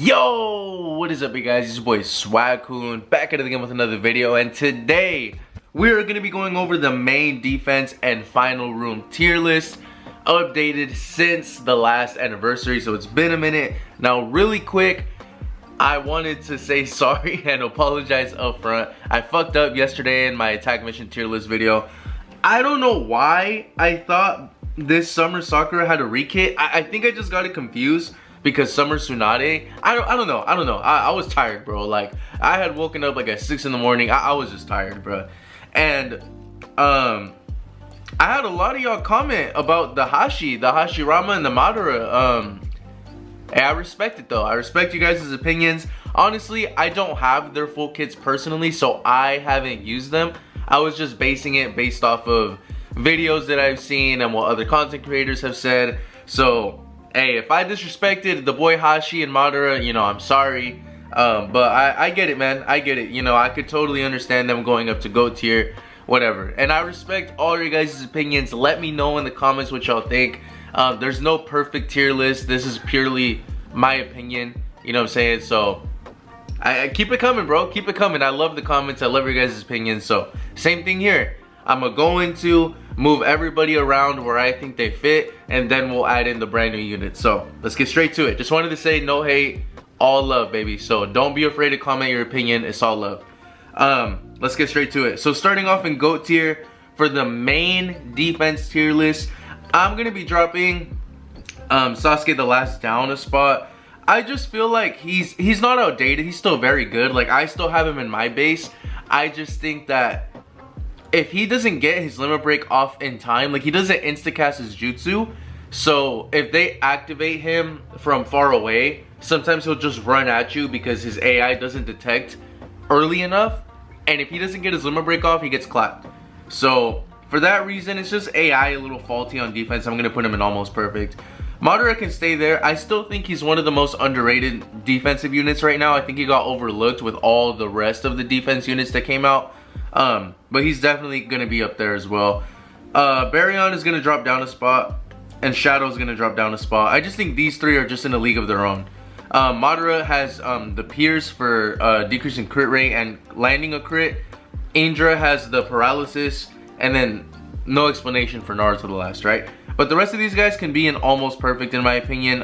Yo, what is up, you guys? It's your boy Swag-kun back at it again with another video, and today we're gonna be going over the main defense and final room tier list, updated since the last anniversary, so it's been a minute. Now, really quick, I wanted to say sorry and apologize up front. I fucked up yesterday in my attack mission tier list video. I don't know why I thought this summer Sakura had a rekit. I think I just got it confused because Summer Tsunade, I don't know. I was tired, bro. Like, I had woken up like at 6 in the morning. I was just tired, bro. And I had a lot of y'all comment about the Hashirama and the Madara. And I respect it though. I respect you guys' opinions. Honestly, I don't have their full kits personally, so I haven't used them. I was just basing it based off of videos that I've seen and what other content creators have said. So hey, if I disrespected the boy Hashi and Madara, you know, I'm sorry. But I get it, man. I get it. You know, I could totally understand them going up to GOAT tier, whatever. And I respect all your guys' opinions. Let me know in the comments what y'all think. There's no perfect tier list. This is purely my opinion. You know what I'm saying? So I keep it coming, bro. Keep it coming. I love the comments. I love your guys' opinions. So same thing here. I'm going to move everybody around where I think they fit, and then we'll add in the brand new units. So let's get straight to it. Just wanted to say no hate, all love, baby. So don't be afraid to comment your opinion. It's all love. Let's get straight to it. So starting off in GOAT tier, for the main defense tier list, I'm gonna be dropping Sasuke the Last down a spot. I just feel like he's not outdated. He's still very good. Like, I still have him in my base. I just think that if he doesn't get his limit break off in time, like, he doesn't insta-cast his jutsu, so if they activate him from far away, sometimes he'll just run at you because his AI doesn't detect early enough, and if he doesn't get his limit break off, he gets clapped. So for that reason, it's just AI a little faulty on defense. I'm gonna put him in almost perfect. Madara can stay there. I still think he's one of the most underrated defensive units right now. I think he got overlooked with all the rest of the defense units that came out. But he's definitely gonna be up there as well. Baryon is gonna drop down a spot, and Shadow is gonna drop down a spot. I just think these three are just in a league of their own. Madara has the Pierce for decreasing crit rate and landing a crit. Indra has the paralysis, and then no explanation for Naruto the Last, right? But the rest of these guys can be in almost perfect in my opinion.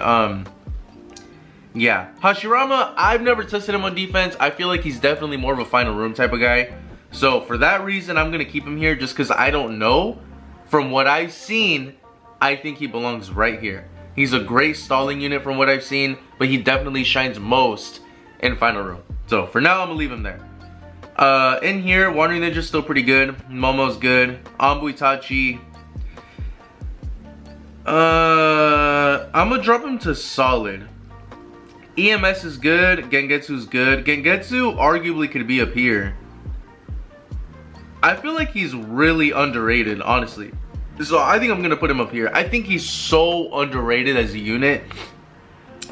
Yeah, Hashirama, I've never tested him on defense. I feel like he's definitely more of a final room type of guy. So for that reason, I'm gonna keep him here just because I don't know. From what I've seen, I think he belongs right here. He's a great stalling unit from what I've seen, but he definitely shines most in final room. So for now, I'm gonna leave him there. In here, Wandering Ninja's still pretty good. Momo's good. Anbu Itachi, I'm gonna drop him to solid. EMS is good. Gengetsu's good. Gengetsu arguably could be up here. I feel like he's really underrated, honestly. So I think I'm gonna put him up here. I think he's so underrated as a unit.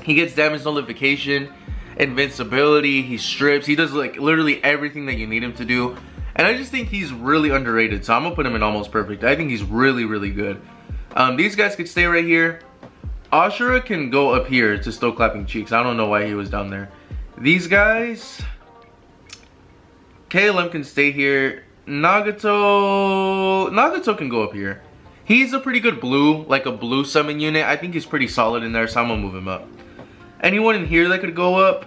He gets damage nullification, invincibility, he strips, he does like literally everything that you need him to do. And I just think he's really underrated, so I'm gonna put him in almost perfect. I think he's really, really good. These guys could stay right here. Ashura can go up here to still clapping cheeks. I don't know why he was down there. These guys, KLM can stay here. Nagato can go up here. He's a pretty good blue, like a blue summon unit. I think he's pretty solid in there, so I'm gonna move him up. Anyone in here that could go up?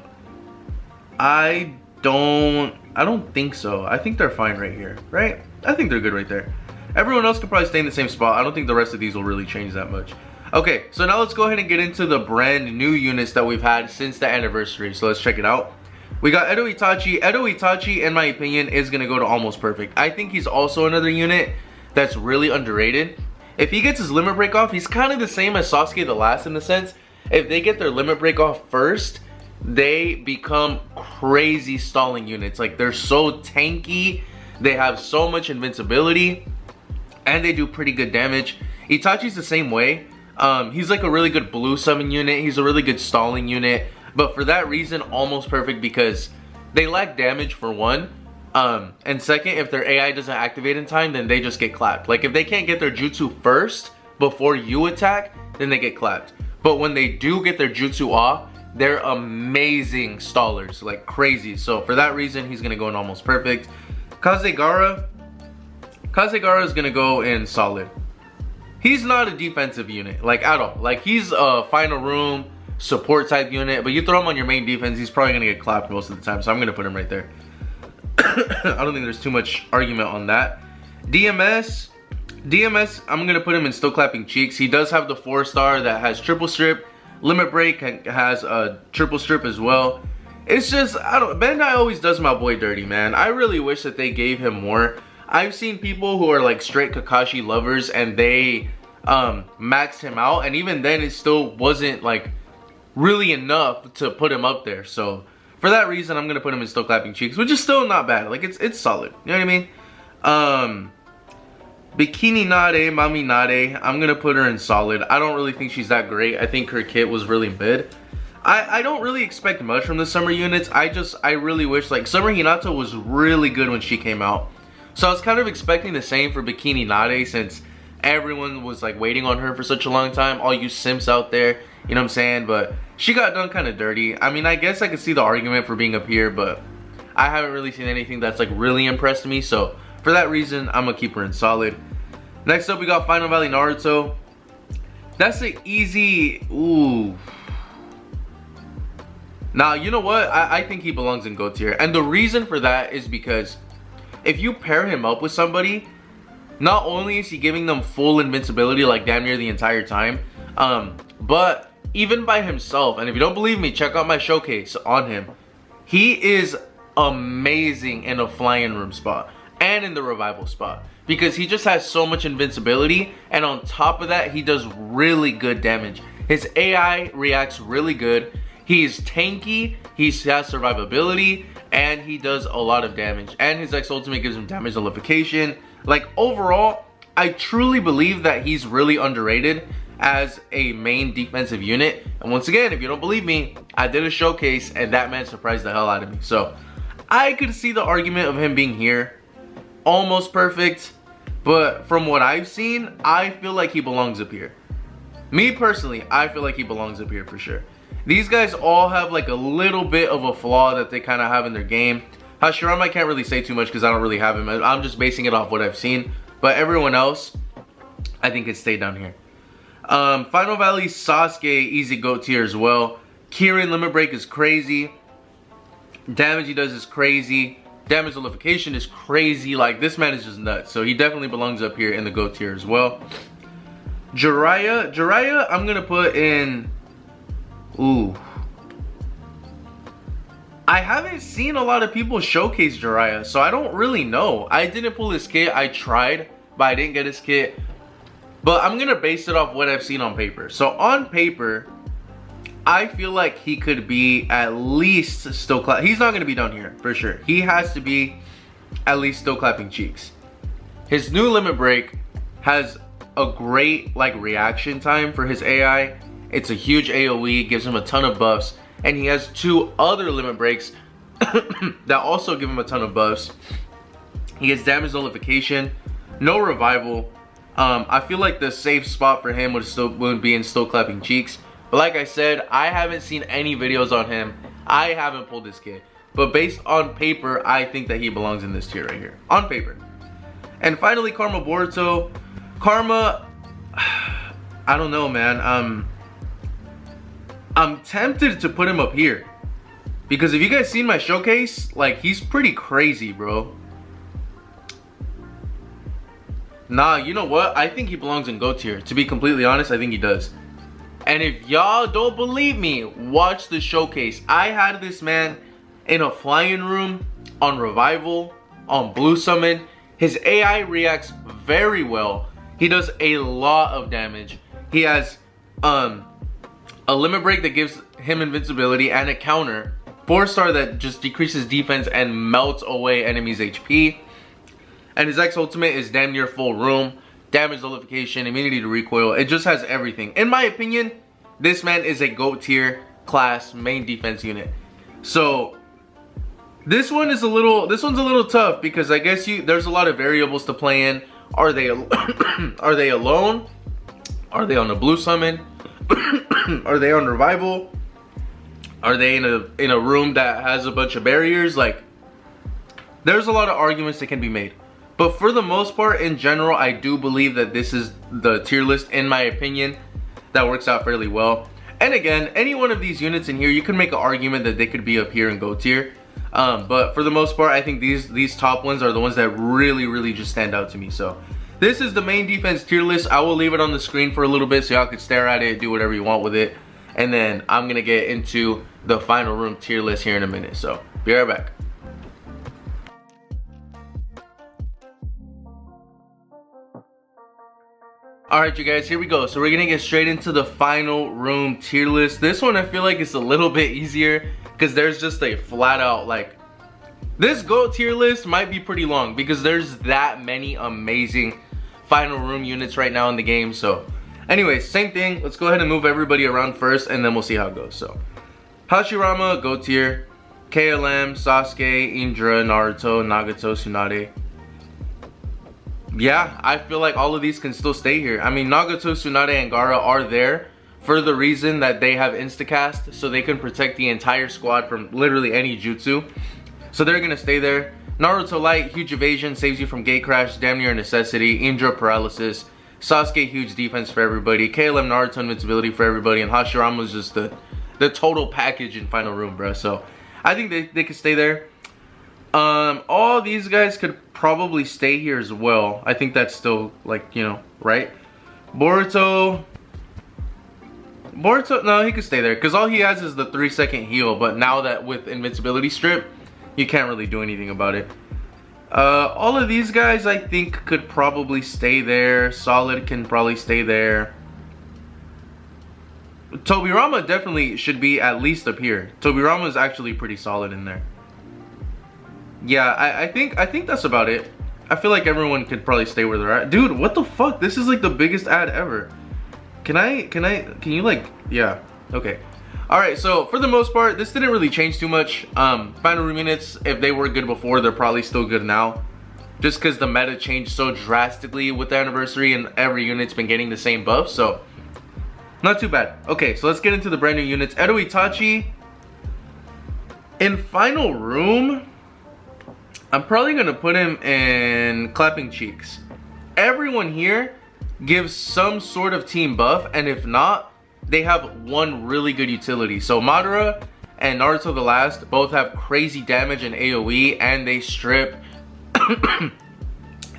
I don't think so. I think they're fine right here, right? I think they're good right there. Everyone else could probably stay in the same spot. I don't think the rest of these will really change that much. Okay, so now let's go ahead and get into the brand new units that we've had since the anniversary. So let's check it out. We got Edo Itachi. Edo Itachi, in my opinion, is gonna go to almost perfect. I think he's also another unit that's really underrated. If he gets his limit break off, he's kind of the same as Sasuke the Last in the sense, if they get their limit break off first, they become crazy stalling units. Like, they're so tanky, they have so much invincibility, and they do pretty good damage. Itachi's the same way. He's like a really good blue summon unit. He's a really good stalling unit. But for that reason, almost perfect because they lack damage for one. And second, if their AI doesn't activate in time, then they just get clapped. Like, if they can't get their jutsu first before you attack, then they get clapped. But when they do get their jutsu off, they're amazing stallers, like crazy. So for that reason, he's gonna go in almost perfect. Kazegara is gonna go in solid. He's not a defensive unit, like at all. Like he's a final room support type unit, but you throw him on your main defense, he's probably gonna get clapped most of the time. So I'm gonna put him right there. I don't think there's too much argument on that. DMS, I'm gonna put him in still clapping cheeks. He does have the 4-star that has triple strip. Limit break has a triple strip as well. It's just, Bandai always does my boy dirty, man. I really wish that they gave him more. I've seen people who are like straight Kakashi lovers and they maxed him out, and even then it still wasn't like really enough to put him up there. So for that reason, I'm gonna put him in still clapping cheeks, which is still not bad. Like it's solid. You know what I mean? Bikini Nade, Mami Nade, I'm gonna put her in solid. I don't really think she's that great. I think her kit was really mid. I don't really expect much from the summer units. I really wish, like, Summer Hinata was really good when she came out. So I was kind of expecting the same for Bikini Nade, since everyone was like waiting on her for such a long time. All you simps out there, you know what I'm saying? But she got done kind of dirty. I mean, I guess I could see the argument for being up here, but I haven't really seen anything that's like really impressed me. So for that reason, I'm gonna keep her in solid. Next up, we got Final Valley Naruto. That's an easy, ooh. Now, you know what? I think he belongs in GOAT tier. And the reason for that is because if you pair him up with somebody, not only is he giving them full invincibility like damn near the entire time, but even by himself, and if you don't believe me, check out my showcase on him. He is amazing in a flying room spot and in the revival spot, because he just has so much invincibility, and on top of that, he does really good damage. His AI reacts really good. He's tanky, he has survivability, and he does a lot of damage. And his X ultimate gives him damage nullification. Like, overall, I truly believe that he's really underrated as a main defensive unit. And once again, if you don't believe me, I did a showcase and that man surprised the hell out of me. So I could see the argument of him being here, almost perfect, but from what I've seen, I feel like he belongs up here. Me personally, I feel like he belongs up here for sure. These guys all have like a little bit of a flaw that they kind of have in their game. Hashirama, I can't really say too much because I don't really have him. I'm just basing it off what I've seen. But everyone else, I think it stayed down here. Final Valley Sasuke, easy GOAT tier as well. Kirin limit break is crazy. Damage he does is crazy. Damage nullification is crazy. Like, this man is just nuts. So he definitely belongs up here in the GOAT tier as well. Jiraiya, I'm gonna put in, ooh. I haven't seen a lot of people showcase Jiraiya, so I don't really know. I didn't pull his kit. I tried, but I didn't get his kit. But I'm gonna base it off what I've seen on paper. So on paper, I feel like he could be at least still clapping. He's not gonna be down here for sure. He has to be at least still clapping cheeks. His new limit break has a great like reaction time for his AI. It's a huge AoE, gives him a ton of buffs, and he has 2 other limit breaks that also give him a ton of buffs. He gets damage nullification, no revival. I feel like the safe spot for him would be in still clapping cheeks. But like I said, I haven't seen any videos on him. I haven't pulled this kid. But based on paper, I think that he belongs in this tier right here. On paper. And finally, Karma Boruto. Karma, I don't know, man. I'm tempted to put him up here. Because if you guys seen my showcase, like, he's pretty crazy, bro. Nah, you know what? I think he belongs in GOAT tier. To be completely honest, I think he does. And if y'all don't believe me, watch the showcase. I had this man in a flying room, on revival, on blue summon. His AI reacts very well. He does a lot of damage. He has a limit break that gives him invincibility and a counter. 4-star that just decreases defense and melts away enemies' HP. And his X ultimate is damn near full room. Damage nullification, immunity to recoil. It just has everything. In my opinion, this man is a GOAT tier class main defense unit. So this one's a little tough because I guess there's a lot of variables to play in. Are they are they alone? Are they on a blue summon? Are they on revival? Are they in a room that has a bunch of barriers? Like, there's a lot of arguments that can be made. But for the most part, in general, I do believe that this is the tier list, in my opinion, that works out fairly well. And again, any one of these units in here, you can make an argument that they could be up here in GO tier. But for the most part, I think these top ones are the ones that really just stand out to me. So this is the main defense tier list. I will leave it on the screen for a little bit so y'all can stare at it, do whatever you want with it. And then I'm gonna get into the final room tier list here in a minute. So be right back. Alright, you guys, here we go. So we're gonna get straight into the final room tier list. This one I feel like it's a little bit easier because there's just a flat out, like, this GO tier list might be pretty long because there's that many amazing final room units right now in the game. So anyways, same thing. Let's go ahead and move everybody around first and then we'll see how it goes. So Hashirama, GO tier. KLM, Sasuke, Indra, Naruto, Nagato, Tsunade. Yeah, I feel like all of these can still stay here. I mean, Nagato, Tsunade, and Gaara are there for the reason that they have instacast, so they can protect the entire squad from literally any jutsu. So they're gonna stay there. Naruto Light, huge evasion, saves you from gate crash, damn near a necessity. Indra, paralysis. Sasuke, huge defense for everybody. KLM, Naruto, invincibility for everybody. And Hashirama is just the total package in final room, bro. So I think they could stay there. All these guys could probably stay here as well. I think that's still, like, you know, right? Boruto, no, he could stay there because all he has is the 3-second heal, but now that with invincibility strip, you can't really do anything about it. All of these guys I think could probably stay there. Solid can probably stay there. Tobirama definitely should be at least up here. Tobirama is actually pretty solid in there. Yeah, I think that's about it. I feel like everyone could probably stay where they're at. Dude, what the fuck? This is like the biggest ad ever. Can you like, yeah, okay. All right, so for the most part, this didn't really change too much. Final room units, if they were good before, they're probably still good now. Just because the meta changed so drastically with the anniversary and every unit's been getting the same buff, so not too bad. Okay, so let's get into the brand new units. Edo Itachi, in final room, I'm probably gonna put him in Clapping Cheeks. Everyone here gives some sort of team buff, and if not, they have one really good utility. So Madara and Naruto the Last both have crazy damage and AoE, and they strip.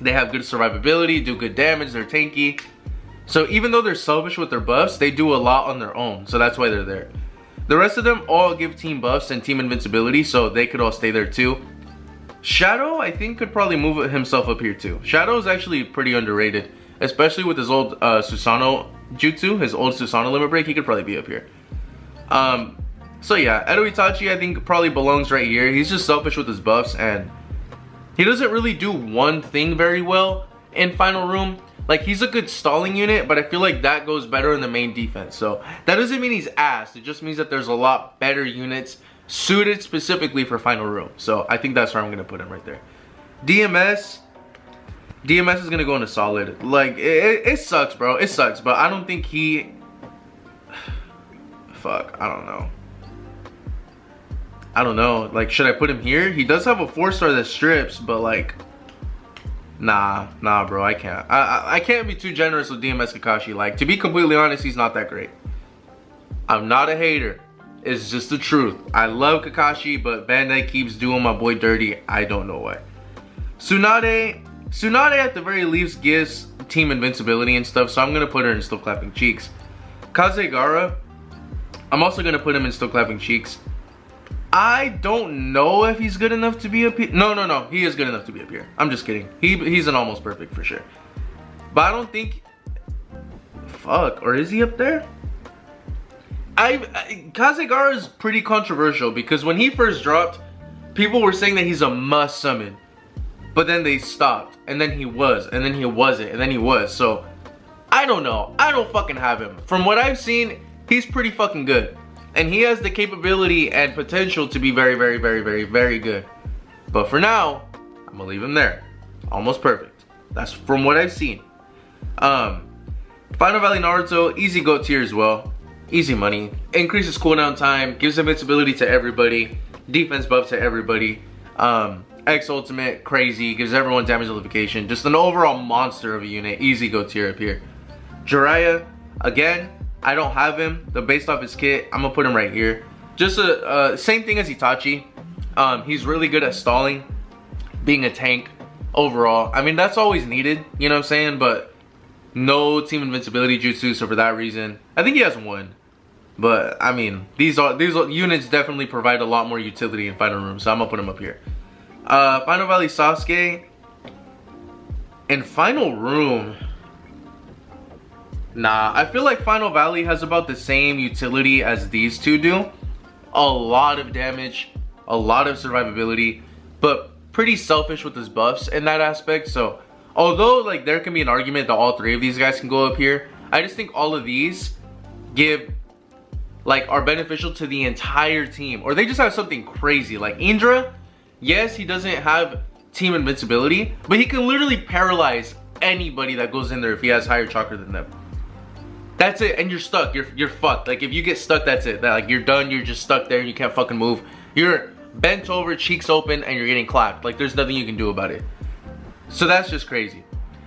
They have good survivability, do good damage, they're tanky. So even though they're selfish with their buffs, they do a lot on their own, so that's why they're there. The rest of them all give team buffs and team invincibility, so they could all stay there too. Shadow, I think, could probably move himself up here too. Shadow is actually pretty underrated, especially with his old Susanoo jutsu, his old Susanoo limit break. He could probably be up here. So yeah, Edo Itachi I think probably belongs right here. He's just selfish with his buffs, and he doesn't really do one thing very well in final room. Like, he's a good stalling unit, but I feel like that goes better in the main defense. So that doesn't mean he's ass. It just means that there's a lot better units suited specifically for final room. So I think that's where I'm gonna put him right there. DMS is gonna go into solid. Like, it sucks, bro. It sucks, but I don't think he, fuck, I don't know. Like, should I put him here? He does have a 4-star that strips, but like, nah, bro, I can't. I can't be too generous with DMS Kakashi. Like, to be completely honest, he's not that great. I'm not a hater. It's just the truth. I love Kakashi, but Bandai keeps doing my boy dirty. I don't know why. Tsunade at the very least gives team invincibility and stuff, so I'm gonna put her in Still Clapping Cheeks. Kazegara, I'm also gonna put him in Still Clapping Cheeks. I don't know if he's good enough to be up here. No, he is good enough to be up here. I'm just kidding. He's an almost perfect for sure. But I don't think, fuck, or is he up there? Kazegara is pretty controversial because when he first dropped, people were saying that he's a must summon. But then they stopped, and then he was, and then he wasn't, and then he was. So, I don't know. I don't fucking have him. From what I've seen, he's pretty fucking good. And he has the capability and potential to be very, very, very, very, very good. But for now, I'm gonna leave him there. Almost perfect. That's from what I've seen. Final Valley Naruto, easy GOAT tier as well. easy money. Increases cooldown time, gives invincibility to everybody, defense buff to everybody. X ultimate, crazy, gives everyone damage nullification. Just an overall monster of a unit. Easy go tier up here. Jiraiya, again, I don't have him. But based off his kit, I'm gonna put him right here. Just a same thing as Itachi. He's really good at stalling, being a tank overall. I mean, that's always needed, you know what I'm saying? But no team invincibility jutsu, so for that reason, I think he has one. But I mean, these units definitely provide a lot more utility in Final Room, so I'm gonna put him up here. Final Valley Sasuke. In Final Room, nah, I feel like Final Valley has about the same utility as these two do. A lot of damage, a lot of survivability, but pretty selfish with his buffs in that aspect. So although like there can be an argument that all three of these guys can go up here, I just think all of these are beneficial to the entire team, or they just have something crazy. Like Indra, yes, he doesn't have team invincibility, but he can literally paralyze anybody that goes in there if he has higher chakra than them. That's it, and you're stuck. You're fucked. Like if you get stuck, that's it. Like you're done. You're just stuck there and you can't fucking move. You're bent over, cheeks open, and you're getting clapped. Like there's nothing you can do about it. So that's just crazy.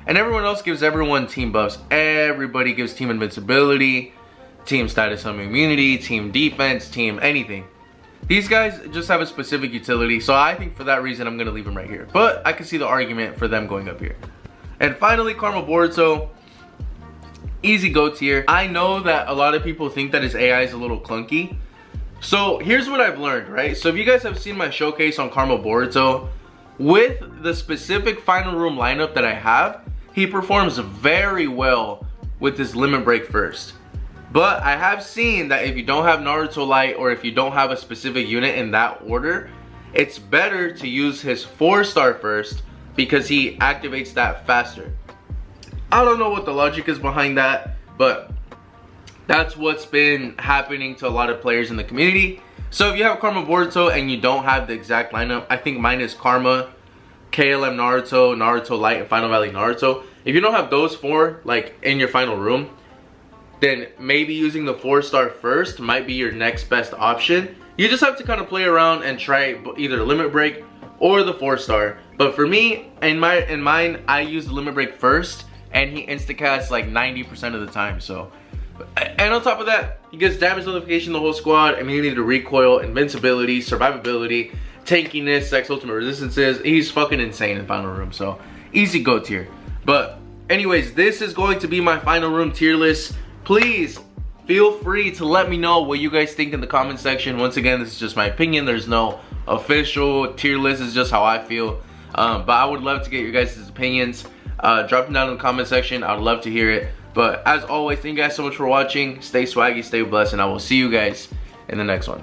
And everyone else gives everyone team buffs. Everybody gives team invincibility, team status hum immunity, team defense, team anything. These guys just have a specific utility, so I think for that reason I'm gonna leave them right here. But I can see the argument for them going up here. And finally, Karma Boruto. Easy go tier. I know that a lot of people think that his AI is a little clunky. So here's what I've learned, right? So if you guys have seen my showcase on Karma Boruto, with the specific Final Room lineup that I have, he performs very well with his limit break first. But I have seen that if you don't have Naruto Light, or if you don't have a specific unit in that order, it's better to use his 4-star first because he activates that faster. I don't know what the logic is behind that, but that's what's been happening to a lot of players in the community. So if you have Karma Boruto and you don't have the exact lineup, I think mine is Karma, KLM Naruto, Naruto Light, and Final Valley Naruto. If you don't have those four like in your Final Room, then maybe using the 4-star first might be your next best option. You just have to kind of play around and try either Limit Break or the 4-star. But for me, in mine, I use the Limit Break first, and he insta-casts like 90% of the time. So, and on top of that, he gets damage notification the whole squad, immunity to recoil, invincibility, survivability, tankiness, sex ultimate resistances. He's fucking insane in Final Room, so easy go tier. But anyways, this is going to be my Final Room tier list. Please feel free to let me know what you guys think in the comment section. Once again, this is just my opinion. There's no official tier list. It's just how I feel. But I would love to get your guys' opinions. Drop them down in the comment section. I would love to hear it. But as always, thank you guys so much for watching. Stay swaggy, stay blessed, and I will see you guys in the next one.